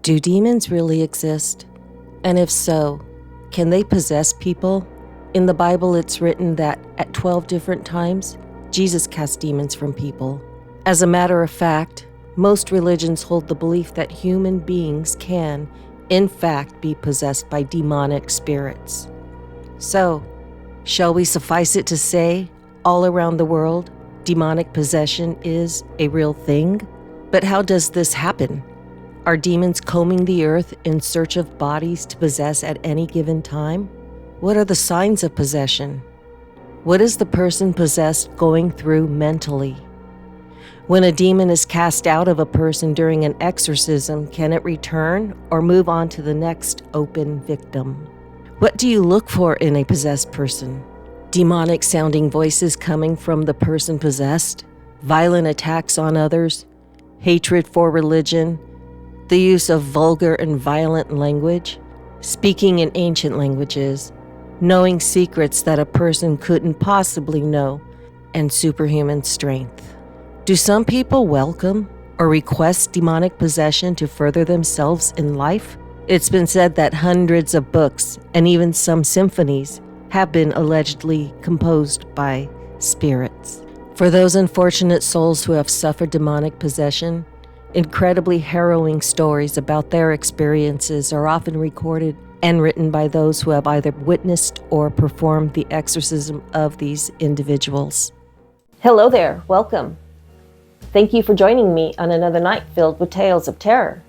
Do demons really exist? And if so, can they possess people? In the Bible, it's written that at 12 different times, Jesus cast demons from people. As a matter of fact, most religions hold the belief that human beings can, in fact, be possessed by demonic spirits. So, shall we suffice it to say, all around the world, demonic possession is a real thing? But how does this happen? Are demons combing the earth in search of bodies to possess at any given time? What are the signs of possession? What is the person possessed going through mentally? When a demon is cast out of a person during an exorcism, can it return or move on to the next open victim? What do you look for in a possessed person? Demonic sounding voices coming from the person possessed? Violent attacks on others? Hatred for religion? The use of vulgar and violent language? Speaking in ancient languages? Knowing secrets that a person couldn't possibly know? And superhuman strength? Do some people welcome or request demonic possession to further themselves in life? It's been said that hundreds of books and even some symphonies have been allegedly composed by spirits. For those unfortunate souls who have suffered demonic possession, incredibly harrowing stories about their experiences are often recorded and written by those who have either witnessed or performed the exorcism of these individuals. Hello there, welcome. Thank you for joining me on another night filled with tales of terror.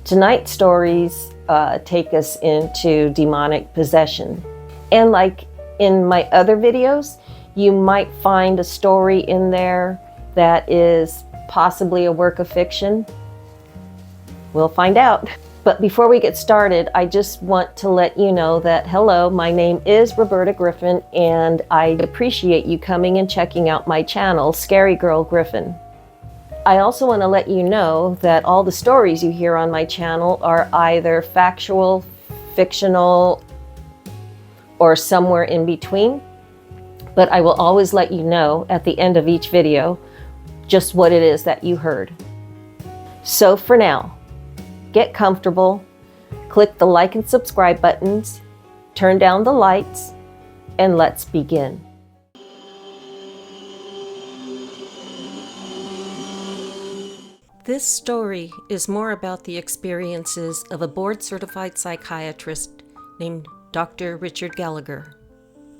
Tonight's stories take us into demonic possession. And like in my other videos, you might find a story in there that is possibly a work of fiction. We'll find out. But before we get started, I just want to let you know that, hello, my name is Roberta Griffin, and I appreciate you coming and checking out my channel, Scary Girl Griffin. I also want to let you know that all the stories you hear on my channel are either factual, fictional, or somewhere in between. But I will always let you know at the end of each video just what it is that you heard. So for now, get comfortable, click the like and subscribe buttons, turn down the lights, and let's begin. This story is more about the experiences of a board-certified psychiatrist named Dr. Richard Gallagher.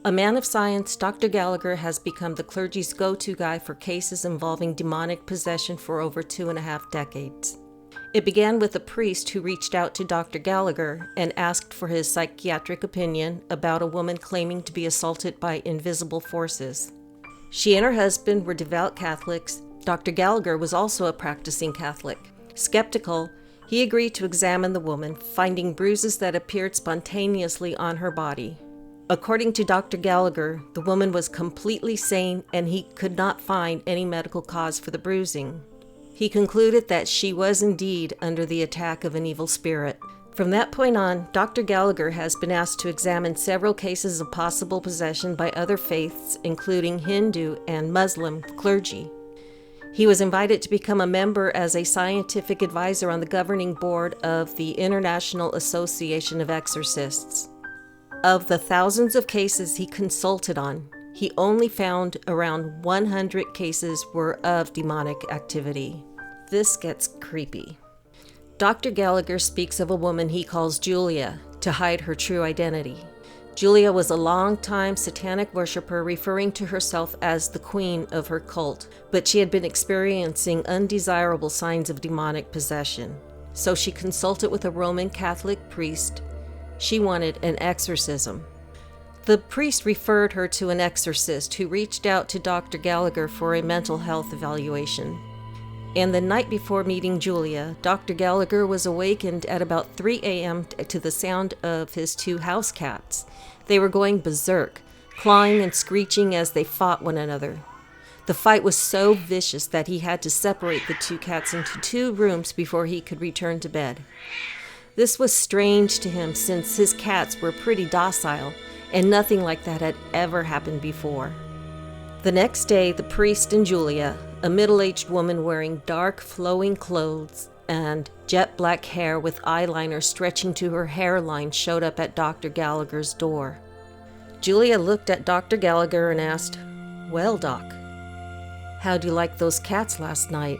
A man of science, Dr. Gallagher has become the clergy's go-to guy for cases involving demonic possession for over 2.5 decades. It began with a priest who reached out to Dr. Gallagher and asked for his psychiatric opinion about a woman claiming to be assaulted by invisible forces. She and her husband were devout Catholics. Dr. Gallagher was also a practicing Catholic. Skeptical, he agreed to examine the woman, finding bruises that appeared spontaneously on her body. According to Dr. Gallagher, the woman was completely sane and he could not find any medical cause for the bruising. He concluded that she was indeed under the attack of an evil spirit. From that point on, Dr. Gallagher has been asked to examine several cases of possible possession by other faiths, including Hindu and Muslim clergy. He was invited to become a member as a scientific advisor on the governing board of the International Association of Exorcists. Of the thousands of cases he consulted on, he only found around 100 cases were of demonic activity. This gets creepy. Dr. Gallagher speaks of a woman he calls Julia to hide her true identity. Julia was a long-time satanic worshiper, referring to herself as the queen of her cult, but she had been experiencing undesirable signs of demonic possession. So she consulted with a Roman Catholic priest. She wanted an exorcism. The priest referred her to an exorcist who reached out to Dr. Gallagher for a mental health evaluation. And the night before meeting Julia, Dr. Gallagher was awakened at about 3 a.m. to the sound of his 2 house cats. They were going berserk, clawing and screeching as they fought one another. The fight was so vicious that he had to separate the 2 cats into 2 rooms before he could return to bed. This was strange to him since his cats were pretty docile, and nothing like that had ever happened before. The next day, the priest and Julia, a middle-aged woman wearing dark, flowing clothes, and jet black hair with eyeliner stretching to her hairline showed up at Dr. Gallagher's door. Julia looked at Dr. Gallagher and asked, "Well, Doc, how'd you like those cats last night?"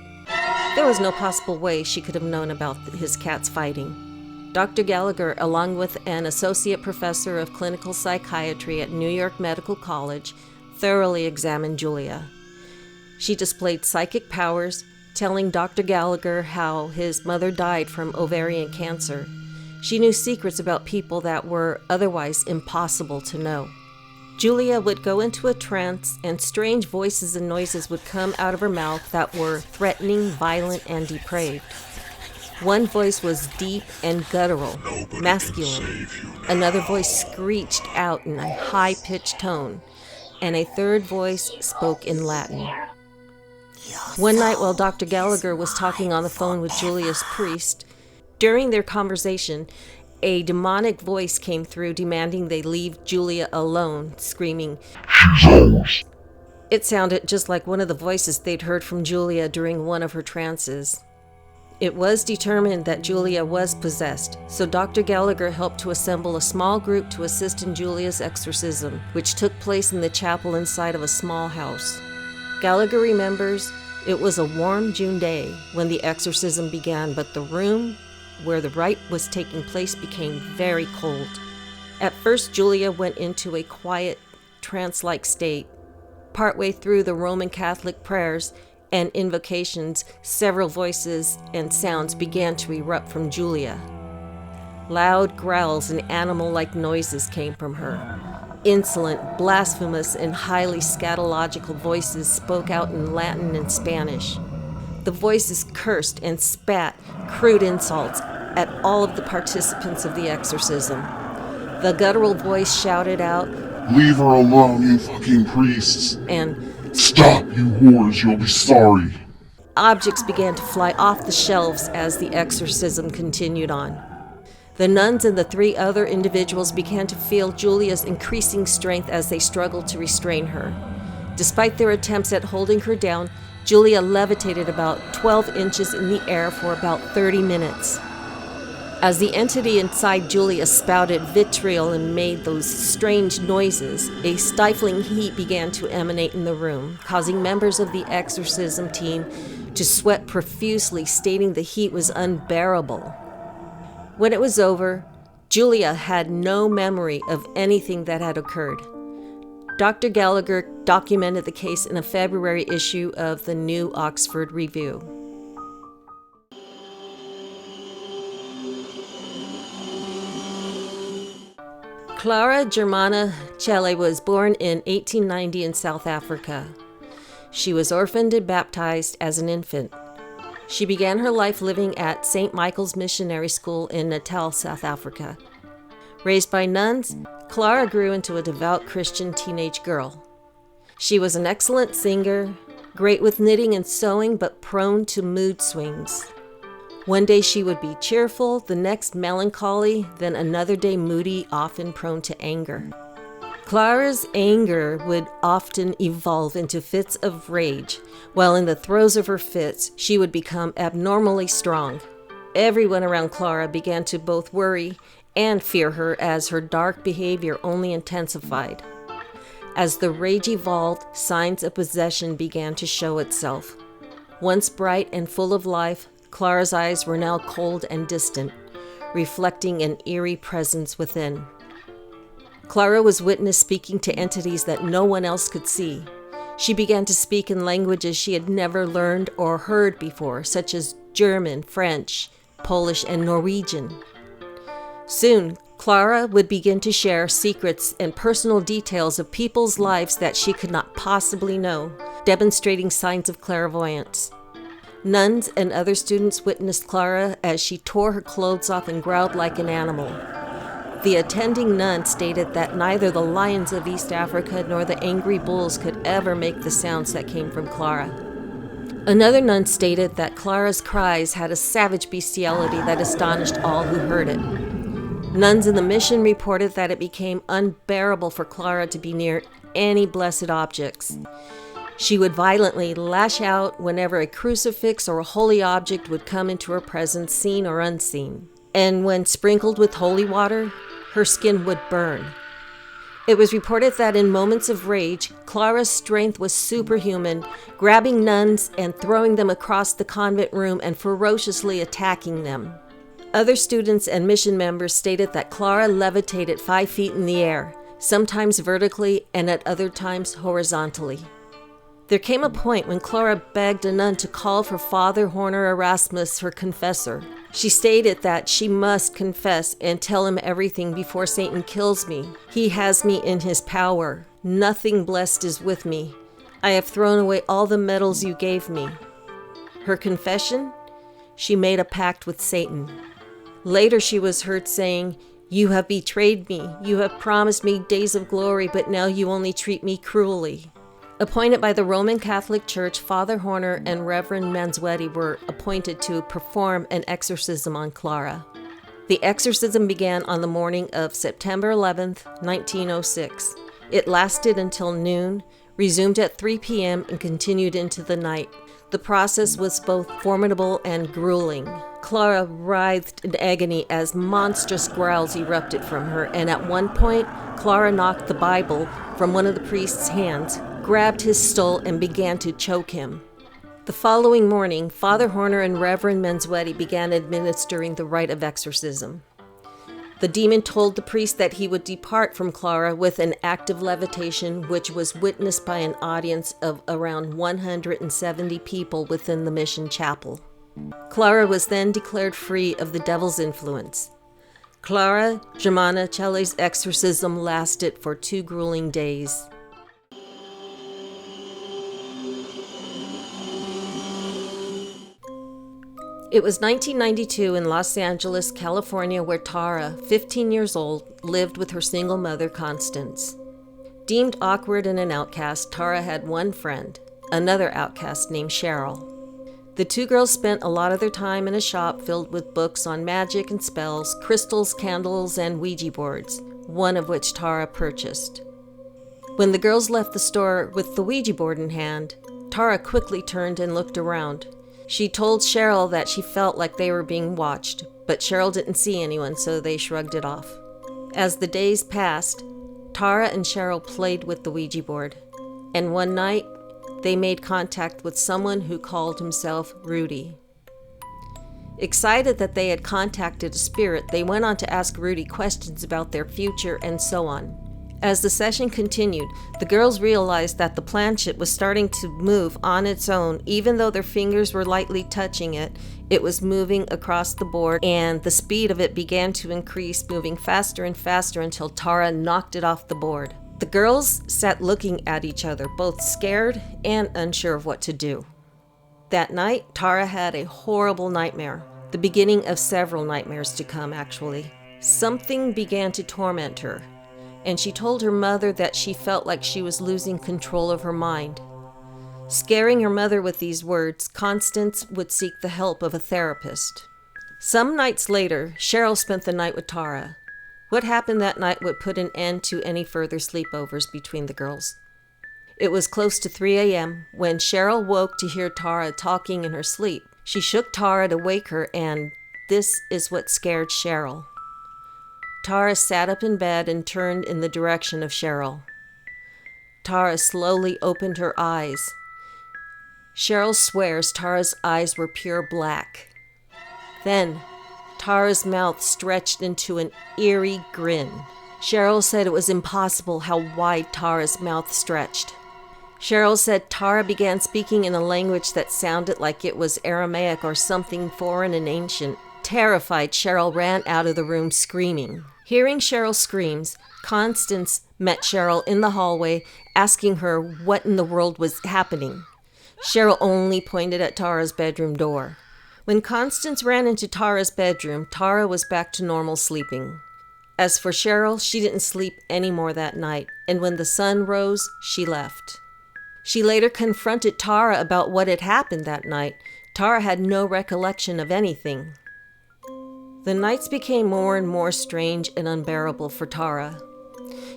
There was no possible way she could have known about his cats fighting. Dr. Gallagher, along with an associate professor of clinical psychiatry at New York Medical College, thoroughly examined Julia. She displayed psychic powers, telling Dr. Gallagher how his mother died from ovarian cancer. She knew secrets about people that were otherwise impossible to know. Julia would go into a trance, and strange voices and noises would come out of her mouth that were threatening, violent, and depraved. One voice was deep and guttural, masculine. Another voice screeched out in a high-pitched tone, and a third voice spoke in Latin. One night while Dr. Gallagher was talking on the phone with Julia's priest, during their conversation, a demonic voice came through demanding they leave Julia alone, screaming, "Jesus!" It sounded just like one of the voices they'd heard from Julia during one of her trances. It was determined that Julia was possessed, so Dr. Gallagher helped to assemble a small group to assist in Julia's exorcism, which took place in the chapel inside of a small house. Gallagher remembers it was a warm June day when the exorcism began, but the room where the rite was taking place became very cold. At first, Julia went into a quiet, trance-like state. Partway through the Roman Catholic prayers and invocations, several voices and sounds began to erupt from Julia. Loud growls and animal-like noises came from her. Insolent, blasphemous, and highly scatological voices spoke out in Latin and Spanish. The voices cursed and spat crude insults at all of the participants of the exorcism. The guttural voice shouted out, "Leave her alone, you fucking priests!" and "Stop, you whores, you'll be sorry!" Objects began to fly off the shelves as the exorcism continued on. The nuns and the three other individuals began to feel Julia's increasing strength as they struggled to restrain her. Despite their attempts at holding her down, Julia levitated about 12 inches in the air for about 30 minutes. As the entity inside Julia spouted vitriol and made those strange noises, a stifling heat began to emanate in the room, causing members of the exorcism team to sweat profusely, stating the heat was unbearable. When it was over, Julia had no memory of anything that had occurred. Dr. Gallagher documented the case in a February issue of the New Oxford Review. Clara Germana Celle was born in 1890 in South Africa. She was orphaned and baptized as an infant. She began her life living at St. Michael's Missionary School in Natal, South Africa. Raised by nuns, Clara grew into a devout Christian teenage girl. She was an excellent singer, great with knitting and sewing, but prone to mood swings. One day she would be cheerful, the next melancholy, then another day moody, often prone to anger. Clara's anger would often evolve into fits of rage, while in the throes of her fits, she would become abnormally strong. Everyone around Clara began to both worry and fear her as her dark behavior only intensified. As the rage evolved, signs of possession began to show itself. Once bright and full of life, Clara's eyes were now cold and distant, reflecting an eerie presence within. Clara was witnessed speaking to entities that no one else could see. She began to speak in languages she had never learned or heard before, such as German, French, Polish, and Norwegian. Soon, Clara would begin to share secrets and personal details of people's lives that she could not possibly know, demonstrating signs of clairvoyance. Nuns and other students witnessed Clara as she tore her clothes off and growled like an animal. The attending nun stated that neither the lions of East Africa nor the angry bulls could ever make the sounds that came from Clara. Another nun stated that Clara's cries had a savage bestiality that astonished all who heard it. Nuns in the mission reported that it became unbearable for Clara to be near any blessed objects. She would violently lash out whenever a crucifix or a holy object would come into her presence, seen or unseen. And when sprinkled with holy water, her skin would burn. It was reported that in moments of rage, Clara's strength was superhuman, grabbing nuns and throwing them across the convent room and ferociously attacking them. Other students and mission members stated that Clara levitated 5 feet in the air, sometimes vertically and at other times horizontally. There came a point when Clara begged a nun to call for Father Horner Erasmus, her confessor. She stated that she must confess and tell him everything before Satan kills me. He has me in his power. Nothing blessed is with me. I have thrown away all the medals you gave me. Her confession? She made a pact with Satan. Later she was heard saying, "You have betrayed me. You have promised me days of glory, but now you only treat me cruelly." Appointed by the Roman Catholic Church, Father Horner and Reverend Mansuetti were appointed to perform an exorcism on Clara. The exorcism began on the morning of September 11th, 1906. It lasted until noon, resumed at 3 p.m., and continued into the night. The process was both formidable and grueling. Clara writhed in agony as monstrous growls erupted from her, and at one point, Clara knocked the Bible from one of the priest's hands, grabbed his stole, and began to choke him. The following morning, Father Horner and Reverend Mansuetti began administering the rite of exorcism. The demon told the priest that he would depart from Clara with an act of levitation, which was witnessed by an audience of around 170 people within the mission chapel. Clara was then declared free of the devil's influence. Clara Germana Celli's exorcism lasted for 2 grueling days. It was 1992 in Los Angeles, California, where Tara, 15 years old, lived with her single mother, Constance. Deemed awkward and an outcast, Tara had one friend, another outcast named Cheryl. The 2 girls spent a lot of their time in a shop filled with books on magic and spells, crystals, candles, and Ouija boards, one of which Tara purchased. When the girls left the store with the Ouija board in hand, Tara quickly turned and looked around. She told Cheryl that she felt like they were being watched, but Cheryl didn't see anyone, so they shrugged it off. As the days passed, Tara and Cheryl played with the Ouija board, and one night, they made contact with someone who called himself Rudy. Excited that they had contacted a spirit, they went on to ask Rudy questions about their future and so on. As the session continued, the girls realized that the planchette was starting to move on its own. Even though their fingers were lightly touching it, it was moving across the board, and the speed of it began to increase, moving faster and faster until Tara knocked it off the board. The girls sat looking at each other, both scared and unsure of what to do. That night, Tara had a horrible nightmare, the beginning of several nightmares to come, actually. Something began to torment her, and she told her mother that she felt like she was losing control of her mind. Scaring her mother with these words, Constance would seek the help of a therapist. Some nights later, Cheryl spent the night with Tara. What happened that night would put an end to any further sleepovers between the girls. It was close to 3 a.m. when Cheryl woke to hear Tara talking in her sleep. She shook Tara to wake her, and this is what scared Cheryl. Tara sat up in bed and turned in the direction of Cheryl. Tara slowly opened her eyes. Cheryl swears Tara's eyes were pure black. Then, Tara's mouth stretched into an eerie grin. Cheryl said it was impossible how wide Tara's mouth stretched. Cheryl said Tara began speaking in a language that sounded like it was Aramaic or something foreign and ancient. Terrified, Cheryl ran out of the room screaming. Hearing Cheryl's screams, Constance met Cheryl in the hallway, asking her what in the world was happening. Cheryl only pointed at Tara's bedroom door. When Constance ran into Tara's bedroom, Tara was back to normal sleeping. As for Cheryl, she didn't sleep any more that night, and when the sun rose, she left. She later confronted Tara about what had happened that night. Tara had no recollection of anything. The nights became more and more strange and unbearable for Tara.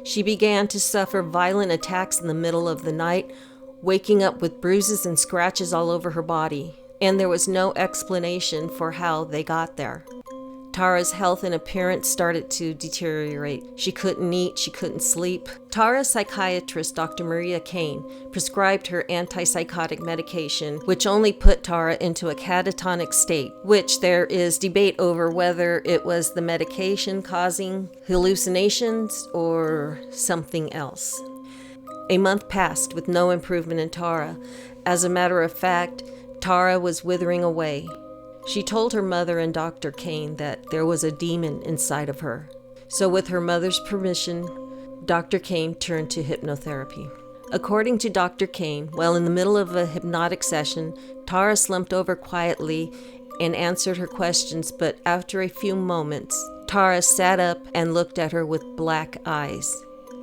She began to suffer violent attacks in the middle of the night, waking up with bruises and scratches all over her body, and there was no explanation for how they got there. Tara's health and appearance started to deteriorate. She couldn't eat, she couldn't sleep. Tara's psychiatrist, Dr. Maria Kane, prescribed her antipsychotic medication, which only put Tara into a catatonic state, which there is debate over whether it was the medication causing hallucinations or something else. A month passed with no improvement in Tara. As a matter of fact, Tara was withering away. She told her mother and Dr. Kane that there was a demon inside of her. So with her mother's permission, Dr. Kane turned to hypnotherapy. According to Dr. Kane, while in the middle of a hypnotic session, Tara slumped over quietly and answered her questions, but after a few moments, Tara sat up and looked at her with black eyes.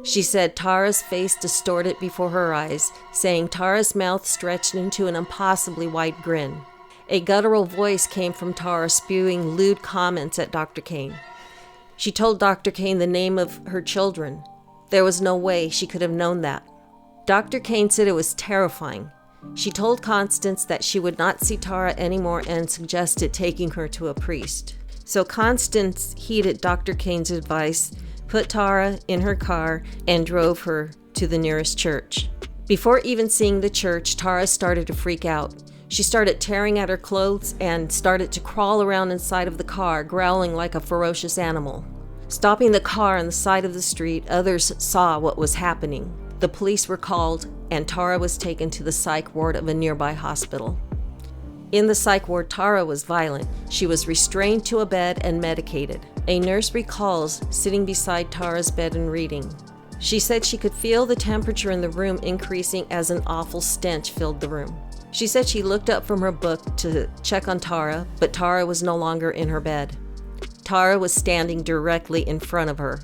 She said Tara's face distorted before her eyes, saying Tara's mouth stretched into an impossibly wide grin. A guttural voice came from Tara spewing lewd comments at Dr. Kane. She told Dr. Kane the name of her children. There was no way she could have known that. Dr. Kane said it was terrifying. She told Constance that she would not see Tara anymore and suggested taking her to a priest. So Constance heeded Dr. Kane's advice, put Tara in her car, and drove her to the nearest church. Before even seeing the church, Tara started to freak out. She started tearing at her clothes and started to crawl around inside of the car, growling like a ferocious animal. Stopping the car on the side of the street, others saw what was happening. The police were called, and Tara was taken to the psych ward of a nearby hospital. In the psych ward, Tara was violent. She was restrained to a bed and medicated. A nurse recalls sitting beside Tara's bed and reading. She said she could feel the temperature in the room increasing as an awful stench filled the room. She said she looked up from her book to check on Tara, but Tara was no longer in her bed. Tara was standing directly in front of her.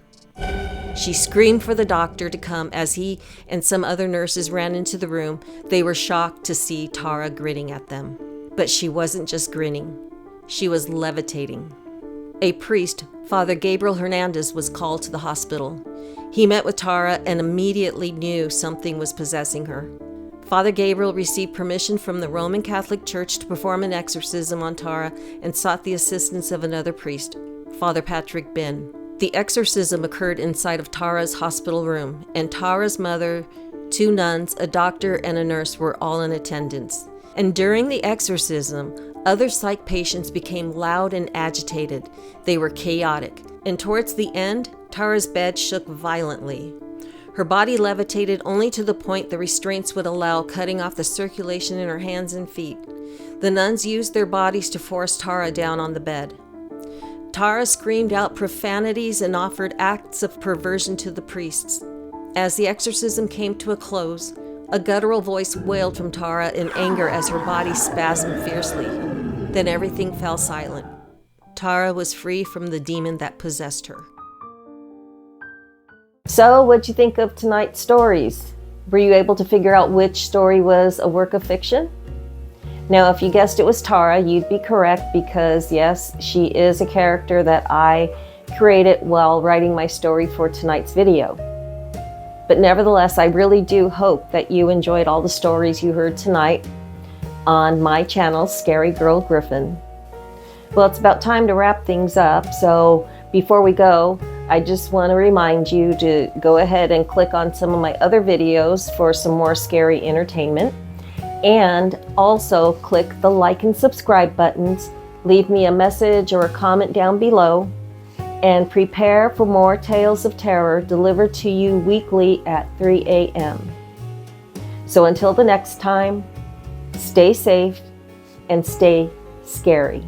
She screamed for the doctor to come as he and some other nurses ran into the room. They were shocked to see Tara grinning at them. But she wasn't just grinning. She was levitating. A priest, Father Gabriel Hernandez, was called to the hospital. He met with Tara and immediately knew something was possessing her. Father Gabriel received permission from the Roman Catholic Church to perform an exorcism on Tara and sought the assistance of another priest, Father Patrick Ben. The exorcism occurred inside of Tara's hospital room, and Tara's mother, 2 nuns, a doctor, and a nurse were all in attendance. And during the exorcism, other psych patients became loud and agitated. They were chaotic, and towards the end, Tara's bed shook violently. Her body levitated only to the point the restraints would allow, cutting off the circulation in her hands and feet. The nuns used their bodies to force Tara down on the bed. Tara screamed out profanities and offered acts of perversion to the priests. As the exorcism came to a close, a guttural voice wailed from Tara in anger as her body spasmed fiercely. Then everything fell silent. Tara was free from the demon that possessed her. So, what'd you think of tonight's stories? Were you able to figure out which story was a work of fiction? Now, if you guessed it was Tara, you'd be correct because, yes, she is a character that I created while writing my story for tonight's video. But nevertheless, I really do hope that you enjoyed all the stories you heard tonight on my channel, Scary Girl Griffin. Well, it's about time to wrap things up, so before we go, I just want to remind you to go ahead and click on some of my other videos for some more scary entertainment. And also click the like and subscribe buttons, leave me a message or a comment down below, and prepare for more tales of terror delivered to you weekly at 3 a.m. So until the next time, stay safe and stay scary.